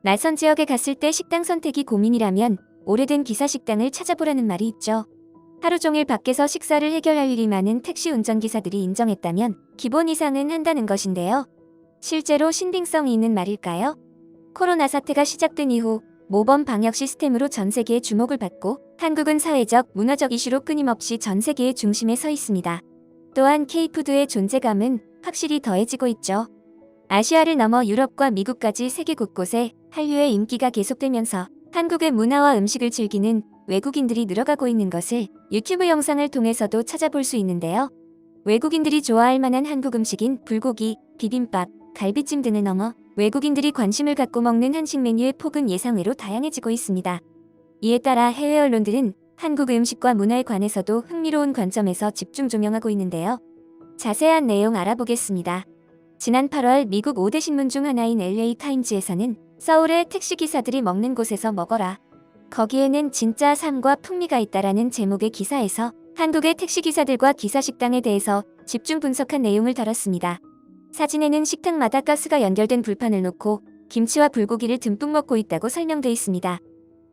낯선 지역에 갔을 때 식당 선택이 고민이라면 오래된 기사식당을 찾아보라는 말이 있죠. 하루 종일 밖에서 식사를 해결할 일이 많은 택시 운전기사들이 인정했다면 기본 이상은 한다는 것인데요. 실제로 신빙성이 있는 말일까요? 코로나 사태가 시작된 이후 모범 방역 시스템으로 전 세계의 주목을 받고 한국은 사회적, 문화적 이슈로 끊임없이 전 세계의 중심에 서 있습니다. 또한 K푸드의 존재감은 확실히 더해지고 있죠. 아시아를 넘어 유럽과 미국까지 세계 곳곳에 한류의 인기가 계속되면서 한국의 문화와 음식을 즐기는 외국인들이 늘어가고 있는 것을 유튜브 영상을 통해서도 찾아볼 수 있는데요. 외국인들이 좋아할 만한 한국 음식인 불고기, 비빔밥, 갈비찜 등을 넘어 외국인들이 관심을 갖고 먹는 한식 메뉴의 폭은 예상외로 다양해지고 있습니다. 이에 따라 해외 언론들은 한국 음식과 문화에 관해서도 흥미로운 관점에서 집중 조명하고 있는데요. 자세한 내용 알아보겠습니다. 지난 8월 미국 5대 신문 중 하나인 LA 타임즈에서는 서울의 택시기사들이 먹는 곳에서 먹어라. 거기에는 진짜 삶과 풍미가 있다라는 제목의 기사에서 한국의 택시기사들과 기사식당에 대해서 집중 분석한 내용을 다뤘습니다. 사진에는 식당마다 가스가 연결된 불판을 놓고 김치와 불고기를 듬뿍 먹고 있다고 설명돼 있습니다.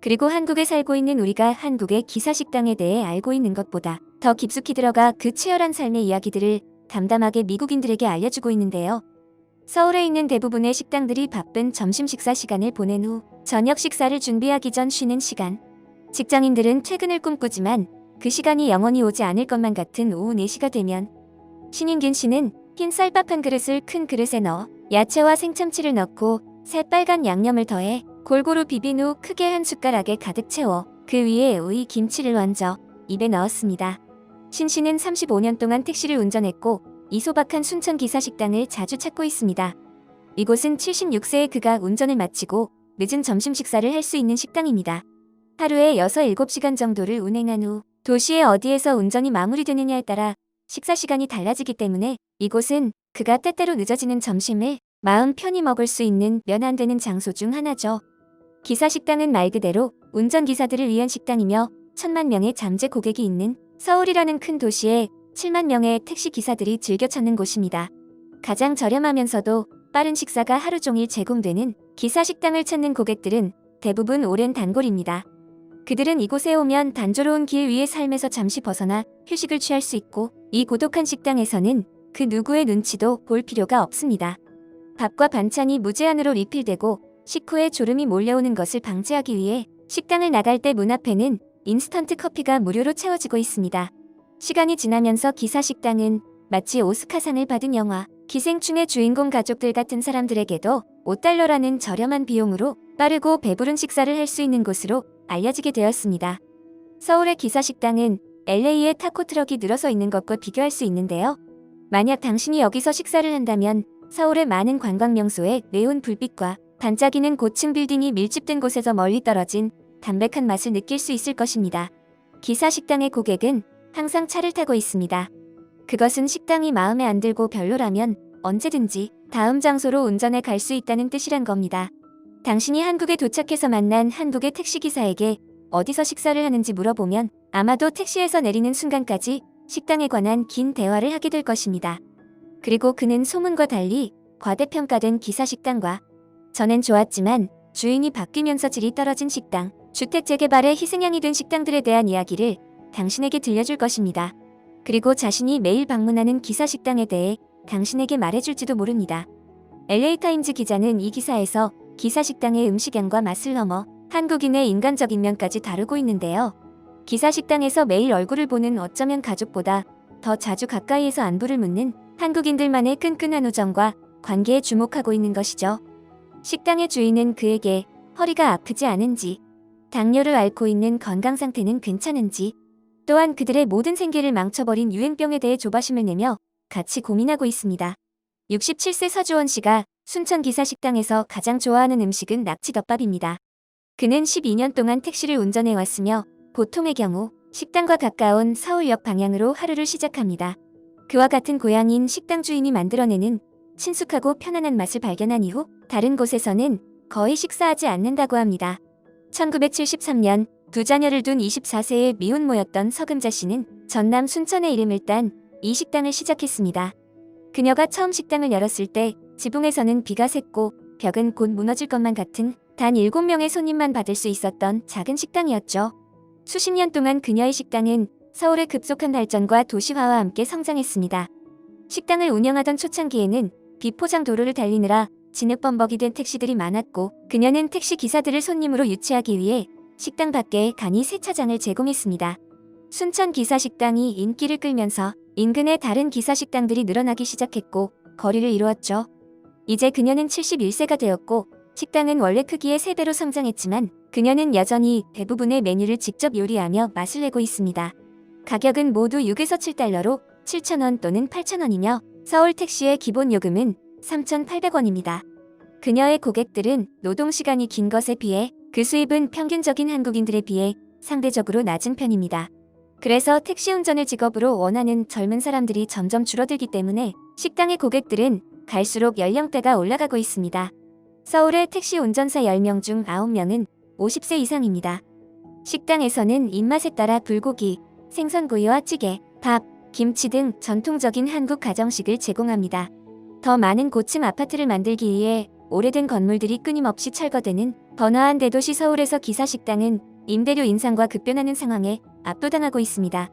그리고 한국에 살고 있는 우리가 한국의 기사식당에 대해 알고 있는 것보다 더 깊숙이 들어가 그 치열한 삶의 이야기들을 담담하게 미국인들에게 알려주고 있는데요. 서울에 있는 대부분의 식당들이 바쁜 점심 식사 시간을 보낸 후 저녁 식사를 준비하기 전 쉬는 시간. 직장인들은 퇴근을 꿈꾸지만 그 시간이 영원히 오지 않을 것만 같은 오후 4시가 되면 신인균 씨는 흰 쌀밥 한 그릇을 큰 그릇에 넣어 야채와 생참치를 넣고 새빨간 양념을 더해 골고루 비빈 후 크게 한 숟가락에 가득 채워 그 위에 오이, 김치를 얹어 입에 넣었습니다. 신 씨는 35년 동안 택시를 운전했고 이 소박한 순천 기사식당을 자주 찾고 있습니다. 이곳은 76세의 그가 운전을 마치고 늦은 점심 식사를 할 수 있는 식당입니다. 하루에 6-7시간 정도를 운행한 후 도시의 어디에서 운전이 마무리되느냐에 따라 식사 시간이 달라지기 때문에 이곳은 그가 때때로 늦어지는 점심을 마음 편히 먹을 수 있는 면 안 되는 장소 중 하나죠. 기사식당은 말 그대로 운전기사들을 위한 식당이며 1,000만 명의 잠재 고객이 있는 서울이라는 큰 도시에 7만 명의 택시 기사들이 즐겨 찾는 곳입니다. 가장 저렴하면서도 빠른 식사가 하루 종일 제공되는 기사식당을 찾는 고객들은 대부분 오랜 단골입니다. 그들은 이곳에 오면 단조로운 길 위의 삶에서 잠시 벗어나 휴식을 취할 수 있고 이 고독한 식당에서는 그 누구의 눈치도 볼 필요가 없습니다. 밥과 반찬이 무제한으로 리필되고 식후에 졸음이 몰려오는 것을 방지하기 위해 식당을 나갈 때 문 앞에는 인스턴트 커피가 무료로 채워지고 있습니다. 시간이 지나면서 기사식당은 마치 오스카상을 받은 영화 기생충의 주인공 가족들 같은 사람들에게도 $5라는 저렴한 비용으로 빠르고 배부른 식사를 할 수 있는 곳으로 알려지게 되었습니다. 서울의 기사식당은 LA의 타코트럭이 늘어서 있는 것과 비교할 수 있는데요. 만약 당신이 여기서 식사를 한다면 서울의 많은 관광명소의 네온 불빛과 반짝이는 고층 빌딩이 밀집된 곳에서 멀리 떨어진 담백한 맛을 느낄 수 있을 것입니다. 기사식당의 고객은 항상 차를 타고 있습니다. 그것은 식당이 마음에 안 들고 별로라면 언제든지 다음 장소로 운전해 갈 수 있다는 뜻이란 겁니다. 당신이 한국에 도착해서 만난 한국의 택시기사에게 어디서 식사를 하는지 물어보면 아마도 택시에서 내리는 순간까지 식당에 관한 긴 대화를 하게 될 것입니다. 그리고 그는 소문과 달리 과대평가된 기사식당과 전엔 좋았지만 주인이 바뀌면서 질이 떨어진 식당, 주택 재개발의 희생양이 된 식당들에 대한 이야기를 당신에게 들려줄 것입니다. 그리고 자신이 매일 방문하는 기사식당에 대해 당신에게 말해줄지도 모릅니다. LA타임즈 기자는 이 기사에서 기사식당의 음식양과 맛을 넘어 한국인의 인간적인 면까지 다루고 있는데요. 기사식당에서 매일 얼굴을 보는 어쩌면 가족보다 더 자주 가까이에서 안부를 묻는 한국인들만의 끈끈한 우정과 관계에 주목하고 있는 것이죠. 식당의 주인은 그에게 허리가 아프지 않은지, 당뇨를 앓고 있는 건강 상태는 괜찮은지, 또한 그들의 모든 생계를 망쳐버린 유행병에 대해 조바심을 내며 같이 고민하고 있습니다. 67세 서주원 씨가 순천 기사식당에서 가장 좋아하는 음식은 낙지덮밥입니다. 그는 12년 동안 택시를 운전해왔으며 보통의 경우 식당과 가까운 서울역 방향으로 하루를 시작합니다. 그와 같은 고향인 식당 주인이 만들어내는 친숙하고 편안한 맛을 발견한 이후 다른 곳에서는 거의 식사하지 않는다고 합니다. 1973년 두 자녀를 둔 24세의 미혼모였던 서금자 씨는 전남 순천의 이름을 딴 이 식당을 시작했습니다. 그녀가 처음 식당을 열었을 때 지붕에서는 비가 샜고 벽은 곧 무너질 것만 같은 단 7명의 손님만 받을 수 있었던 작은 식당이었죠. 수십 년 동안 그녀의 식당은 서울의 급속한 발전과 도시화와 함께 성장했습니다. 식당을 운영하던 초창기에는 비포장 도로를 달리느라 진흙범벅이 된 택시들이 많았고, 그녀는 택시 기사들을 손님으로 유치하기 위해 식당 밖에 간이 세차장을 제공했습니다. 순천 기사식당이 인기를 끌면서 인근의 다른 기사식당들이 늘어나기 시작했고 거리를 이루었죠. 이제 그녀는 71세가 되었고 식당은 원래 크기의 3배로 성장했지만 그녀는 여전히 대부분의 메뉴를 직접 요리하며 맛을 내고 있습니다. 가격은 모두 6에서 7달러로 7,000원 또는 8,000원이며 서울 택시의 기본 요금은 3,800원입니다. 그녀의 고객들은 노동시간이 긴 것에 비해 그 수입은 평균적인 한국인들에 비해 상대적으로 낮은 편입니다. 그래서 택시 운전을 직업으로 원하는 젊은 사람들이 점점 줄어들기 때문에 식당의 고객들은 갈수록 연령대가 올라가고 있습니다. 서울의 택시 운전사 10명 중 9명은 50세 이상입니다. 식당에서는 입맛에 따라 불고기, 생선구이와 찌개, 밥, 김치 등 전통적인 한국 가정식을 제공합니다. 더 많은 고층 아파트를 만들기 위해 오래된 건물들이 끊임없이 철거되는 번화한 대도시 서울에서 기사식당은 임대료 인상과 급변하는 상황에 압도당하고 있습니다.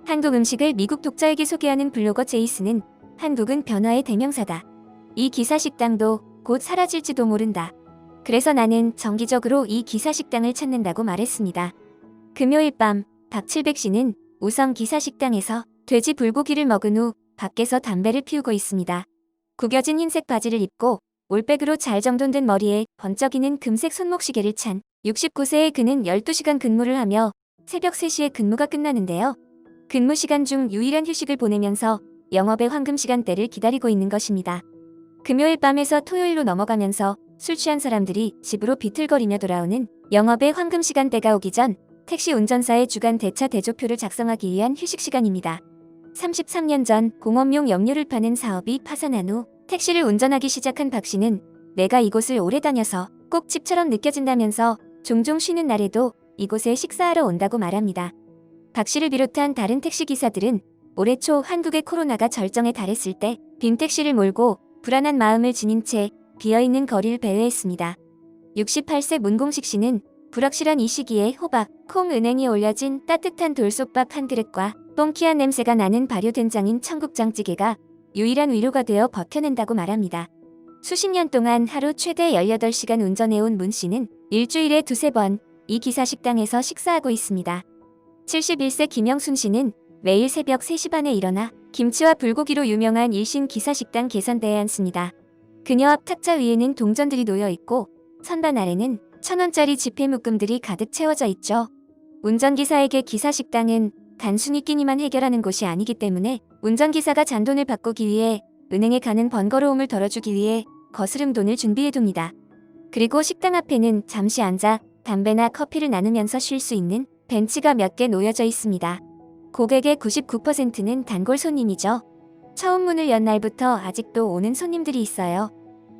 한국 음식을 미국 독자에게 소개하는 블로거 제이슨은 한국은 변화의 대명사다. 이 기사식당도 곧 사라질지도 모른다. 그래서 나는 정기적으로 이 기사식당을 찾는다고 말했습니다. 금요일 밤 박칠백 씨는 우성 기사식당에서 돼지 불고기를 먹은 후 밖에서 담배를 피우고 있습니다. 구겨진 흰색 바지를 입고 올백으로 잘 정돈된 머리에 번쩍이는 금색 손목시계를 찬 69세의 그는 12시간 근무를 하며 새벽 3시에 근무가 끝나는데요. 근무 시간 중 유일한 휴식을 보내면서 영업의 황금 시간대를 기다리고 있는 것입니다. 금요일 밤에서 토요일로 넘어가면서 술 취한 사람들이 집으로 비틀거리며 돌아오는 영업의 황금 시간대가 오기 전 택시 운전사의 주간 대차 대조표를 작성하기 위한 휴식 시간입니다. 33년 전 공업용 염료를 파는 사업이 파산한 후 택시를 운전하기 시작한 박 씨는 내가 이곳을 오래 다녀서 꼭 집처럼 느껴진다면서 종종 쉬는 날에도 이곳에 식사하러 온다고 말합니다. 박 씨를 비롯한 다른 택시기사들은 올해 초 한국의 코로나가 절정에 달했을 때 빈 택시를 몰고 불안한 마음을 지닌 채 비어있는 거리를 배회했습니다. 68세 문공식 씨는 불확실한 이 시기에 호박, 콩, 은행이 올려진 따뜻한 돌솥밥 한 그릇과 뽕키한 냄새가 나는 발효된장인 청국장찌개가 유일한 위로가 되어 버텨낸다고 말합니다. 수십 년 동안 하루 최대 18시간 운전해온 문 씨는 일주일에 2~3번 이 기사식당에서 식사하고 있습니다. 71세 김영순 씨는 매일 새벽 3시 반에 일어나 김치와 불고기로 유명한 일신 기사식당 계산대에 앉습니다. 그녀 앞 탁자 위에는 동전들이 놓여 있고 선반 아래는 1,000원짜리 지폐 묶음들이 가득 채워져 있죠. 운전기사에게 기사식당은 단순히 끼니만 해결하는 곳이 아니기 때문에 운전기사가 잔돈을 바꾸기 위해 은행에 가는 번거로움을 덜어주기 위해 거스름 돈을 준비해둡니다. 그리고 식당 앞에는 잠시 앉아 담배나 커피를 나누면서 쉴 수 있는 벤치가 몇 개 놓여져 있습니다. 고객의 99%는 단골 손님이죠. 처음 문을 연 날부터 아직도 오는 손님들이 있어요.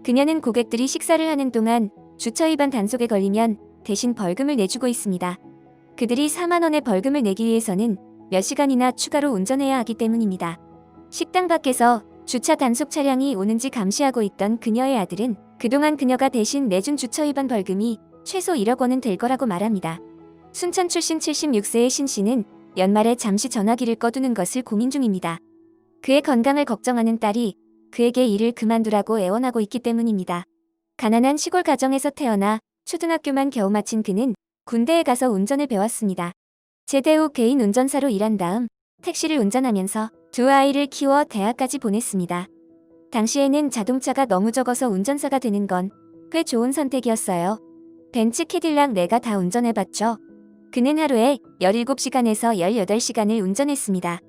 그녀는 고객들이 식사를 하는 동안 주차 위반 단속에 걸리면 대신 벌금을 내주고 있습니다. 그들이 4만 원의 벌금을 내기 위해서는 몇 시간이나 추가로 운전해야 하기 때문입니다. 식당 밖에서 주차 단속 차량이 오는지 감시하고 있던 그녀의 아들은 그동안 그녀가 대신 내준 주차 위반 벌금이 최소 1억 원은 될 거라고 말합니다. 순천 출신 76세의 신 씨는 연말에 잠시 전화기를 꺼두는 것을 고민 중입니다. 그의 건강을 걱정하는 딸이 그에게 일을 그만두라고 애원하고 있기 때문입니다. 가난한 시골 가정에서 태어나 초등학교만 겨우 마친 그는 군대에 가서 운전을 배웠습니다. 제대 후 개인 운전사로 일한 다음 택시를 운전하면서 2아이를 키워 대학까지 보냈습니다. 당시에는 자동차가 너무 적어서 운전사가 되는 건 꽤 좋은 선택이었어요. 벤츠 캐딜락 내가 다 운전해봤죠. 그는 하루에 17시간에서 18시간을 운전했습니다.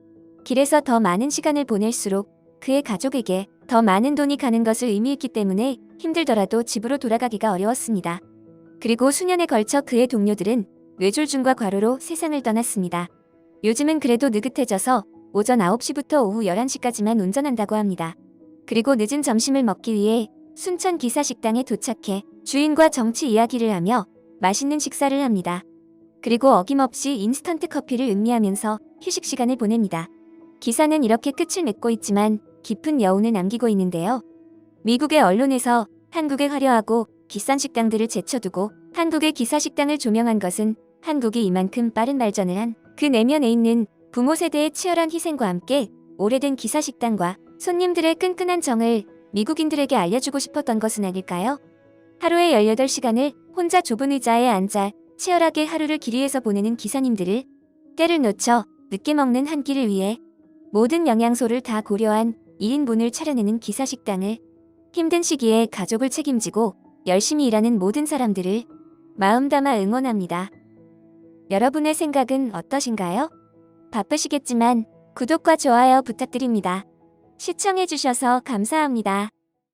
길에서 더 많은 시간을 보낼수록 그의 가족에게 더 많은 돈이 가는 것을 의미했기 때문에 힘들더라도 집으로 돌아가기가 어려웠습니다. 그리고 수년에 걸쳐 그의 동료들은 뇌졸중과 과로로 세상을 떠났습니다. 요즘은 그래도 느긋해져서 오전 9시부터 오후 11시까지만 운전한다고 합니다. 그리고 늦은 점심을 먹기 위해 순천 기사식당에 도착해 주인과 정치 이야기를 하며 맛있는 식사를 합니다. 그리고 어김없이 인스턴트 커피를 음미하면서 휴식 시간을 보냅니다. 기사는 이렇게 끝을 맺고 있지만 깊은 여운을 남기고 있는데요. 미국의 언론에서 한국의 화려하고 비싼 식당들을 제쳐두고 한국의 기사식당을 조명한 것은 한국이 이만큼 빠른 발전을 한 그 내면에 있는 부모 세대의 치열한 희생과 함께 오래된 기사식당과 손님들의 끈끈한 정을 미국인들에게 알려주고 싶었던 것은 아닐까요? 하루에 18시간을 혼자 좁은 의자에 앉아 치열하게 하루를 길이에서 보내는 기사님들을, 때를 놓쳐 늦게 먹는 한 끼를 위해 모든 영양소를 다 고려한 1인분을 차려내는 기사식당을, 힘든 시기에 가족을 책임지고 열심히 일하는 모든 사람들을 마음 담아 응원합니다. 여러분의 생각은 어떠신가요? 바쁘시겠지만 구독과 좋아요 부탁드립니다. 시청해주셔서 감사합니다.